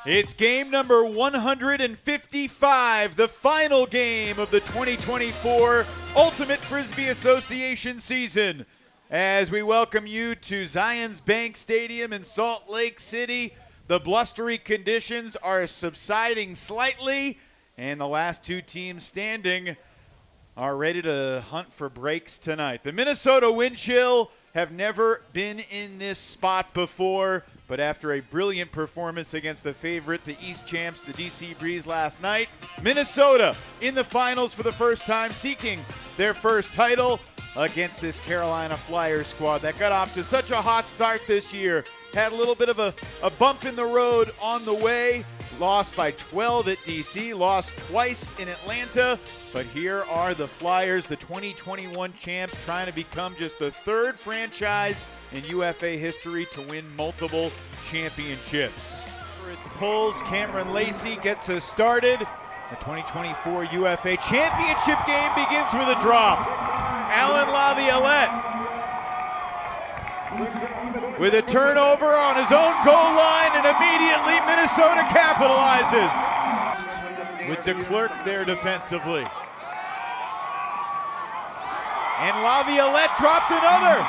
It's game number 155, the final game of the 2024 Ultimate Frisbee Association season. As we welcome you to Zions Bank Stadium in Salt Lake City, the blustery conditions are subsiding slightly, and the last two teams standing are ready to hunt for breaks tonight. The Minnesota Windchill have never been in this spot before, but after a brilliant performance against the favorite, the East champs, the DC Breeze last night, Minnesota in the finals for the first time, seeking their first title against this Carolina Flyers squad that got off to such a hot start this year. Had a little bit of a bump in the road on the way, lost by 12 at DC, lost twice in Atlanta, but here are the Flyers, the 2021 champs, trying to become just the third franchise in UFA history to win multiple championships. For its pulls, Cameron Lacey gets us started. The 2024 UFA Championship Game begins with a drop. Alan Laviolette with a turnover on his own goal line, and immediately Minnesota capitalizes with DeClercq there defensively. And Laviolette dropped another.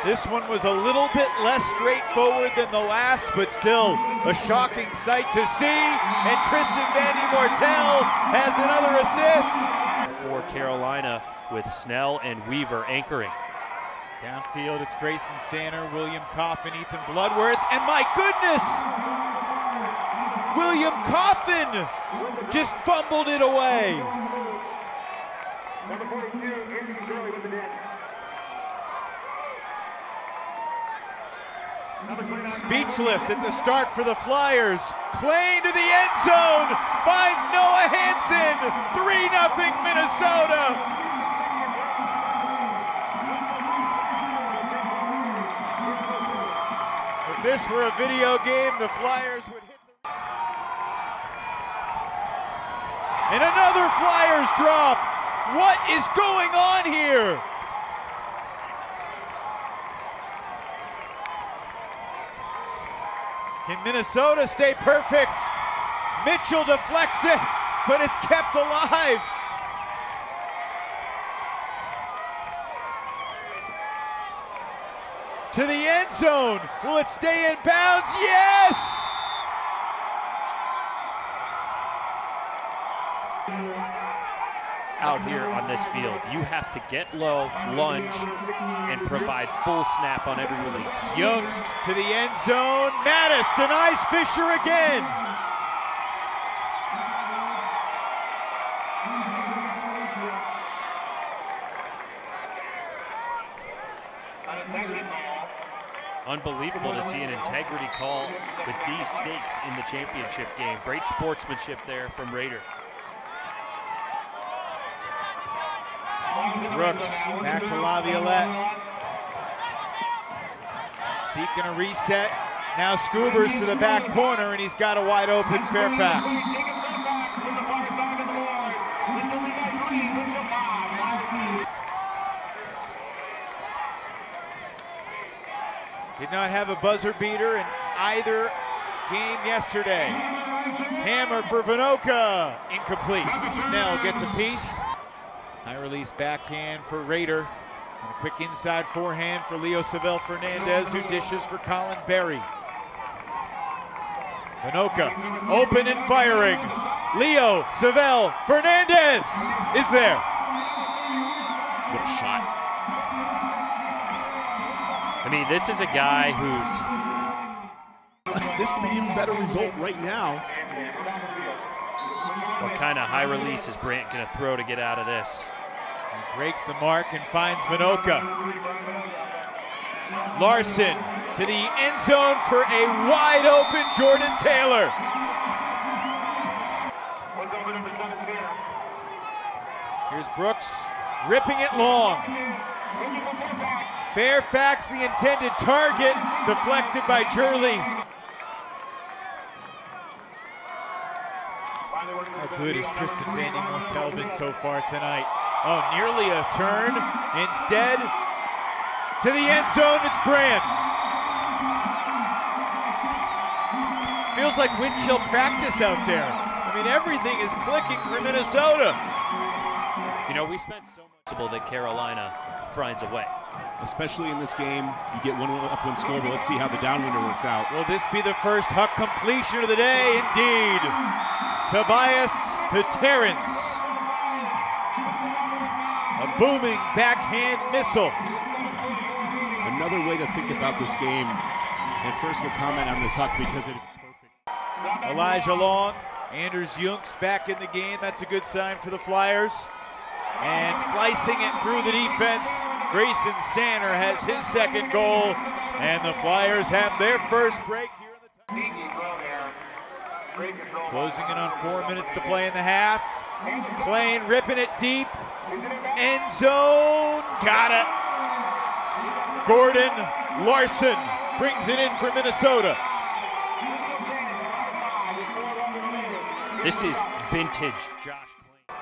This one was a little bit less straightforward than the last, but still a shocking sight to see. And Tristan Vandy Mortel has another assist. For Carolina with Snell and Weaver anchoring. Downfield, it's Grayson Sanner, William Coffin, Ethan Bloodworth, and my goodness! William Coffin just fumbled it away. Number 42, Anthony Shirley with the net. Speechless at the start for the Flyers. Klain to the end zone, finds Noah Hansen. 3-0 Minnesota. If this were a video game, the Flyers would hit the... And another Flyers drop. What is going on here? Can Minnesota stay perfect? Mitchell deflects it, but it's kept alive. To the end zone. Will it stay in bounds? Yes! Out here on this field, you have to get low, lunge, and provide full snap on every release. Youngst to the end zone. Mattis denies Fisher again. Unbelievable to see an integrity call with these stakes in the championship game. Great sportsmanship there from Raider. Brooks back to Laviolette. Seeking a reset. Now Scoobers to the back corner, and he's got a wide open Fairfax. Did not have a buzzer beater in either game yesterday. Hammer for Vinoka. Incomplete. Snell gets a piece. High release backhand for Raider. And a quick inside forehand for Leo Savell Fernandez, who dishes for Colin Berry. Vinoka open and firing. Leo Savell Fernandez is there. What a shot. I mean, this is a guy who's... This could be an even better result right now. What kind of high release is Brant going to throw to get out of this? He breaks the mark and finds Vinoka. Larson to the end zone for a wide open Jordan Taylor. Here's Brooks ripping it long. Fairfax, the intended target, deflected by Jurley. How good has Tristan Vandy Mortel been so far tonight? Oh, nearly a turn. Instead, to the end zone, it's Brandt. Feels like Windchill practice out there. I mean, everything is clicking for Minnesota. You know, we spent so much that Carolina finds a way. Especially in this game, you get one up one score, but let's see how the downwinder works out. Will this be the first Huck completion of the day? Indeed. Tobias to Terrence. A booming backhand missile. Another way to think about this game, and first we'll comment on this Huck because it's perfect. Elijah Long, Anders Junks back in the game. That's a good sign for the Flyers. And slicing it through the defense, Grayson Sanner has his second goal, and the Flyers have their first break here in the closing in on 4 minutes to play in the half. Klein ripping it deep. End zone, got it. Gordon Larson brings it in for Minnesota. This is vintage Josh Klein.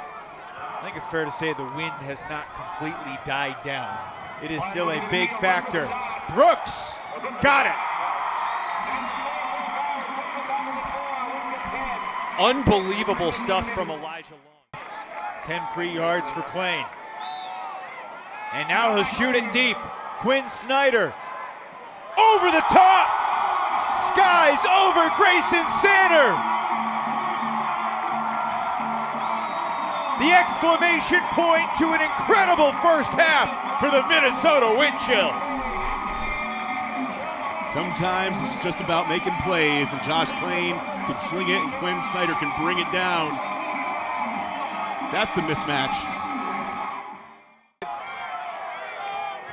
I think it's fair to say the wind has not completely died down. It is still a big factor. Brooks, got it. Unbelievable stuff from Elijah Long. 10 free yards for Klein. And now he'll shoot it deep. Quinn Snyder, over the top. Skies over Grayson Sanner. The exclamation point to an incredible first half for the Minnesota Windchill. Sometimes it's just about making plays, and Josh Klein can sling it, and Quinn Snyder can bring it down. That's the mismatch.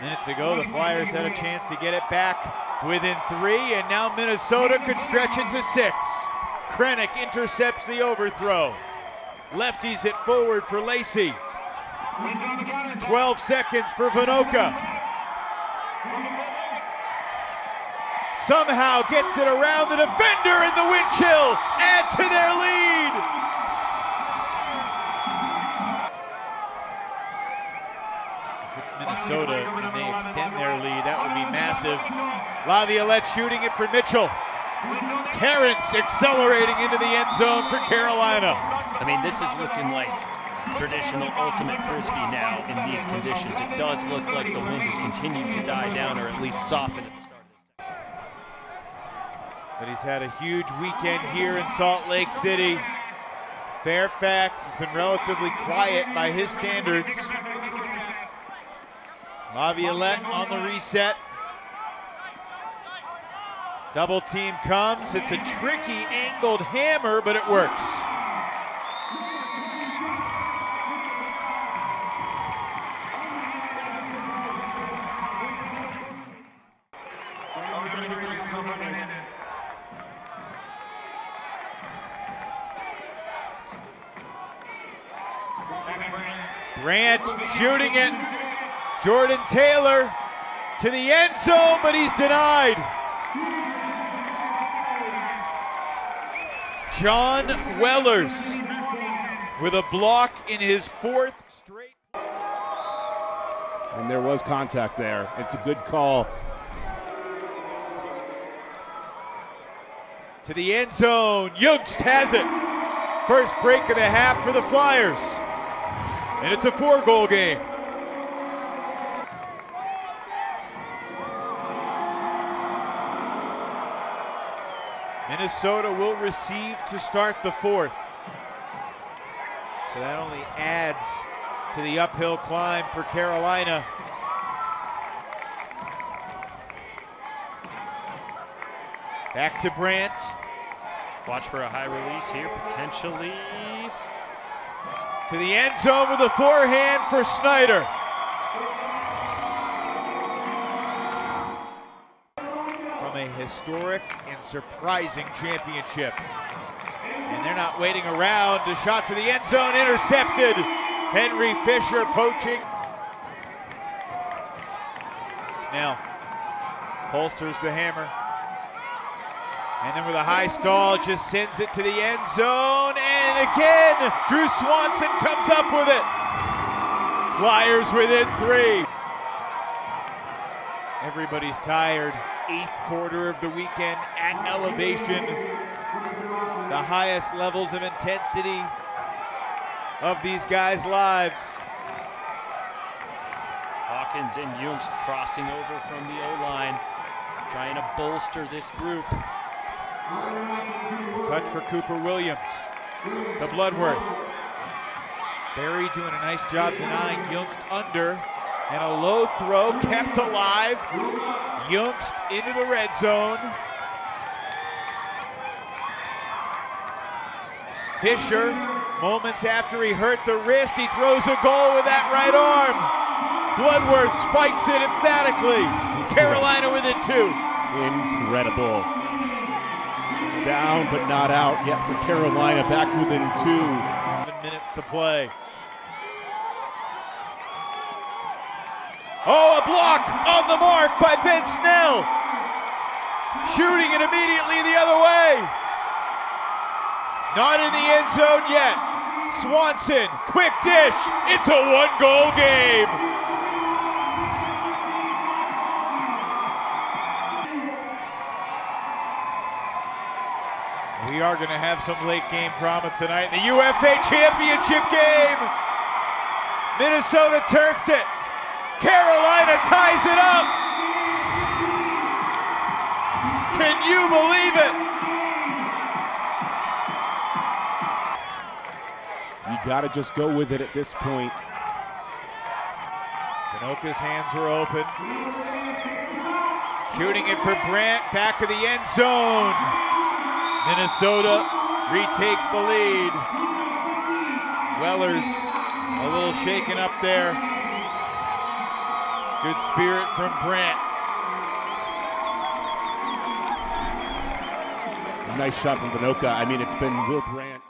Minutes ago, the Flyers had a chance to get it back within 3, and now Minnesota could stretch it to 6. Krennic intercepts the overthrow. Lefties it forward for Lacey. 12 seconds for Vinoka. Somehow gets it around the defender, and the Windchill add to their lead. If it's Minnesota and they extend their lead, that would be massive. Laviolette shooting it for Mitchell. Terrence accelerating into the end zone for Carolina. I mean, this is looking like traditional ultimate Frisbee now in these conditions. It does look like the wind has continued to die down, or at least soften at the start of this time. But he's had a huge weekend here in Salt Lake City. Fairfax has been relatively quiet by his standards. Laviolette on the reset. Double team comes. It's a tricky angled hammer, but it works. Brandt shooting it. Jordan Taylor to the end zone, but he's denied. John Wellers with a block in his 4th straight. And there was contact there. It's a good call. To the end zone, Youngst has it. First break of the half for the Flyers. And it's a 4-goal game. Minnesota will receive to start the 4th. So that only adds to the uphill climb for Carolina. Back to Brandt. Watch for a high release here, potentially. To the end zone with a forehand for Snyder. From a historic and surprising championship. And they're not waiting around. A shot to the end zone, intercepted. Henry Fisher poaching. Snell holsters the hammer. And then with a high stall, just sends it to the end zone. And again, Drew Swanson comes up with it. Flyers within 3. Everybody's tired. 8th quarter of the weekend at elevation. The highest levels of intensity of these guys' lives. Hawkins and Jungst crossing over from the O-line, trying to bolster this group. Touch for Cooper Williams to Bloodworth. Barry doing a nice job denying Jungst under, and a low throw kept alive. Jungst into the red zone. Fisher, moments after he hurt the wrist, he throws a goal with that right arm. Bloodworth spikes it emphatically. Carolina within 2. Incredible. Down but not out yet for Carolina, back within 2. 7 minutes to play. Oh, a block on the mark by Ben Snell. Shooting it immediately the other way. Not in the end zone yet. Swanson, quick dish. It's a 1-goal game. We are going to have some late game drama tonight in the UFA Championship Game. Minnesota turfed it. Carolina ties it up. Can you believe it? You got to just go with it at this point. Vinoka's hands were open. Shooting it for Brandt, back of the end zone. Minnesota retakes the lead. Weller's a little shaken up there. Good spirit from Brandt. Nice shot from Vinoka. I mean, it's been Will Brandt.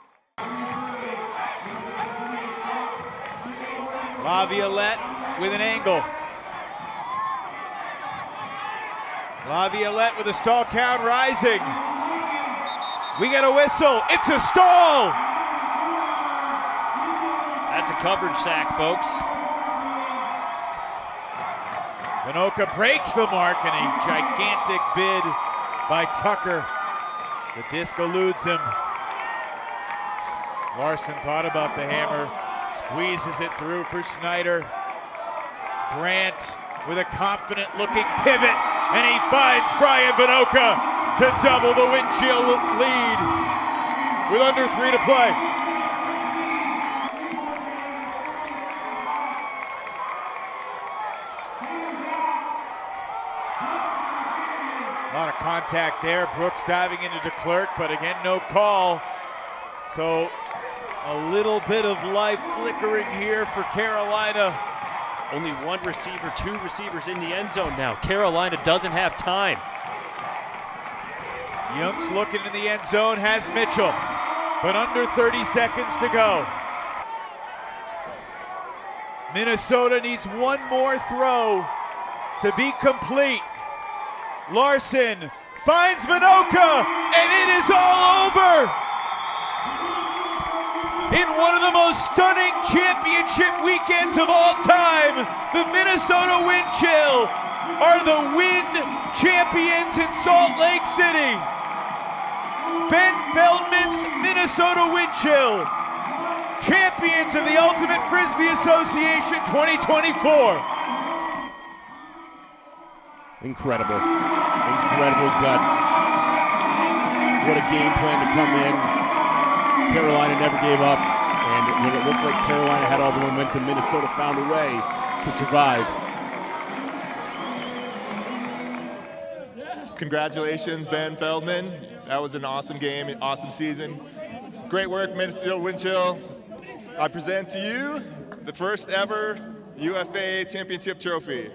Laviolette with an angle. Laviolette with a stall count rising. We got a whistle. It's a stall. That's a coverage sack, folks. Vinoka breaks the mark, and a gigantic bid by Tucker. The disc eludes him. Larson thought about the hammer. Squeezes it through for Snyder. Brandt with a confident looking pivot, and he finds Brian Vinoka to double the Windchill lead with under 3 to play. A lot of contact there. Brooks diving into DeClerc, but again, no call. So a little bit of life flickering here for Carolina. Only 1 receiver, 2 receivers in the end zone now. Carolina doesn't have time. Young's looking in the end zone, has Mitchell, but under 30 seconds to go. Minnesota needs 1 more throw to be complete. Larson finds Vinoka, and it is all over. In one of the most stunning championship weekends of all time, the Minnesota Windchill are the Wind champions in Salt Lake City. Ben Feldman's Minnesota Windchill, champions of the Ultimate Frisbee Association 2024. Incredible. Incredible guts. What a game plan to come in. Carolina never gave up, and when it looked like Carolina had all the momentum, Minnesota found a way to survive. Congratulations, Ben Feldman. That was an awesome game, awesome season. Great work, Minnesota Windchill. I present to you the first ever UFA Championship trophy.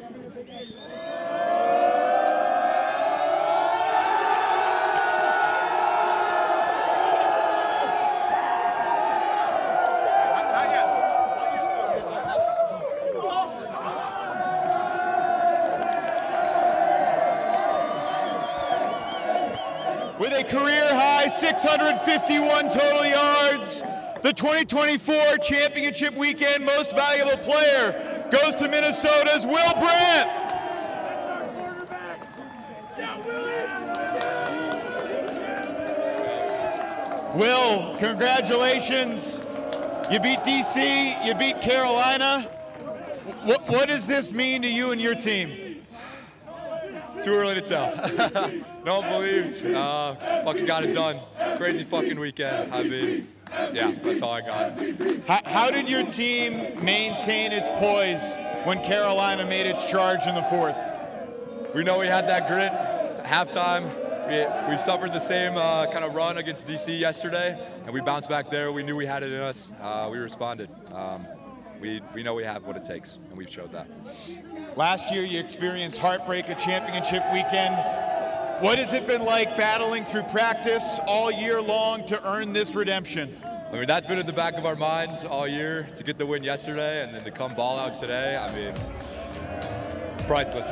With a career-high 651 total yards, The 2024 championship weekend most valuable player goes to Minnesota's Will Brandt. Will, congratulations. You beat DC, you beat Carolina. What does this mean to you and your team? Too early to tell. No one believed. Fucking got it done. Crazy fucking weekend. I mean, yeah, that's all I got. How did your team maintain its poise when Carolina made its charge in the fourth? We know we had that grit. Halftime, we suffered the same kind of run against DC yesterday, and we bounced back there. We knew we had it in us. We responded. We know we have what it takes, and we've showed that. Last year, you experienced heartbreak at championship weekend. What has it been like battling through practice all year long to earn this redemption? I mean, that's been in the back of our minds all year to get the win yesterday and then to come ball out today. I mean, priceless.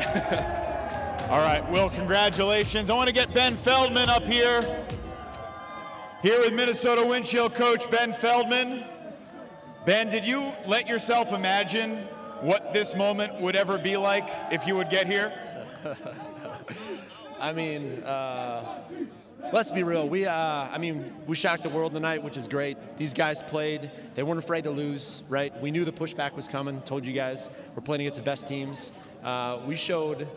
All right, Will, congratulations. I want to get Ben Feldman up here. Here with Minnesota Windchill coach Ben Feldman. Ben, did you let yourself imagine what this moment would ever be like if you would get here? I mean, let's be real. We shocked the world tonight, which is great. These guys played. They weren't afraid to lose, right? We knew the pushback was coming. Told you guys we're playing against the best teams. We showed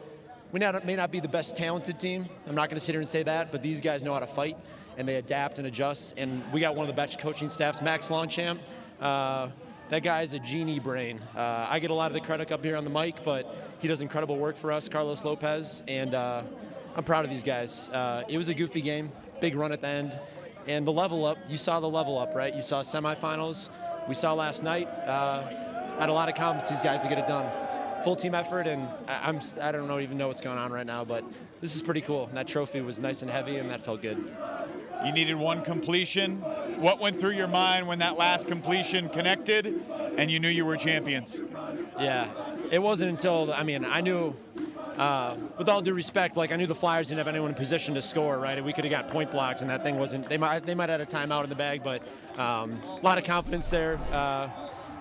we may not be the best talented team. I'm not going to sit here and say that, but these guys know how to fight, and they adapt and adjust. And we got one of the best coaching staffs, Max Longchamp. That guy's a genie brain. I get a lot of the credit up here on the mic, but he does incredible work for us, Carlos Lopez, and I'm proud of these guys. It was a goofy game, big run at the end, and the level up, you saw the level up, right? You saw semifinals, we saw last night. I had a lot of confidence these guys to get it done. Full team effort, and I don't even know what's going on right now, but this is pretty cool. And that trophy was nice and heavy, and that felt good. You needed one completion. What went through your mind when that last completion connected and you knew you were champions? Yeah, it wasn't until, I knew, with all due respect, I knew the Flyers didn't have anyone in position to score, right? And we could have got point blocked, and that thing wasn't, they might have had a timeout in the bag, but a lot of confidence there.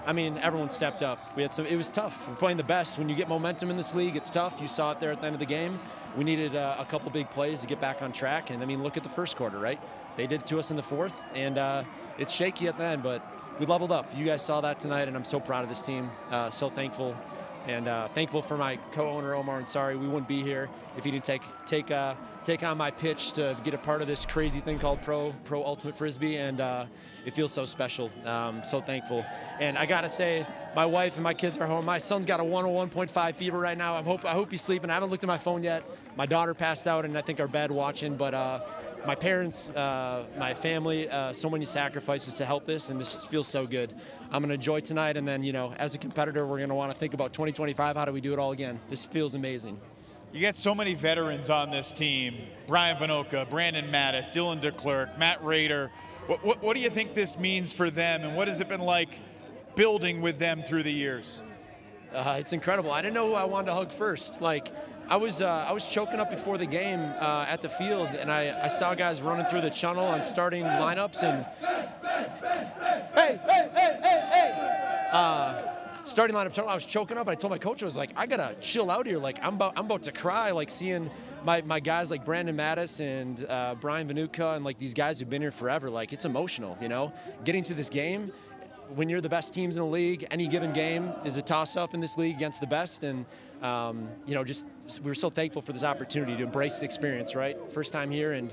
Everyone stepped up. It was tough. We're playing the best. When you get momentum in this league, it's tough. You saw it there at the end of the game. We needed a couple big plays to get back on track. And look at the first quarter, right? They did it to us in the fourth, and it's shaky at the end, but we leveled up. You guys saw that tonight, and I'm so proud of this team. So thankful, and thankful for my co-owner Omar Ansari. We wouldn't be here if he didn't take on my pitch to get a part of this crazy thing called Pro Ultimate Frisbee, and it feels so special. So thankful. And I gotta say, my wife and my kids are home. My son's got a 101.5 fever right now. I hope he's sleeping. I haven't looked at my phone yet. My daughter passed out in, I think, our bed watching, but my parents, my family, so many sacrifices to help this, and this feels so good. I'm gonna enjoy tonight, and then, as a competitor, we're gonna wanna think about 2025, how do we do it all again? This feels amazing. You get so many veterans on this team. Brian Vanoka, Brandon Mattis, Dylan DeClercq, Matt Rader. What do you think this means for them, and what has it been like building with them through the years? It's incredible. I didn't know who I wanted to hug first. I was choking up before the game at the field, and I saw guys running through the channel on starting lineups, and hey! Starting lineup, I was choking up. I told my coach, I was like, I gotta chill out here. I'm about to cry. Seeing my guys like Brandon Mattis and Brian Vanoka and these guys who've been here forever. It's emotional, Getting to this game, when you're the best teams in the league, any given game is a toss-up in this league against the best, and we're so thankful for this opportunity to embrace the experience, right? First time here, and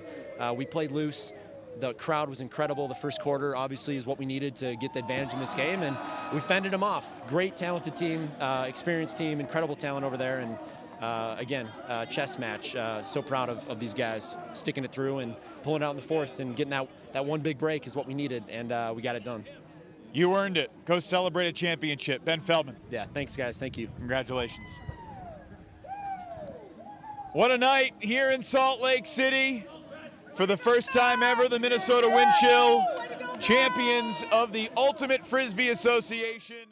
we played loose. The crowd was incredible. The first quarter, obviously, is what we needed to get the advantage in this game, and we fended them off. Great, talented team, experienced team, incredible talent over there, and again, chess match. So proud of these guys sticking it through and pulling out in the fourth, and getting that one big break is what we needed, and we got it done. You earned it. Go celebrate a championship. Ben Feldman. Yeah, thanks, guys. Thank you. Congratulations. What a night here in Salt Lake City. For the first time ever, the Minnesota Windchill champions of the Ultimate Frisbee Association.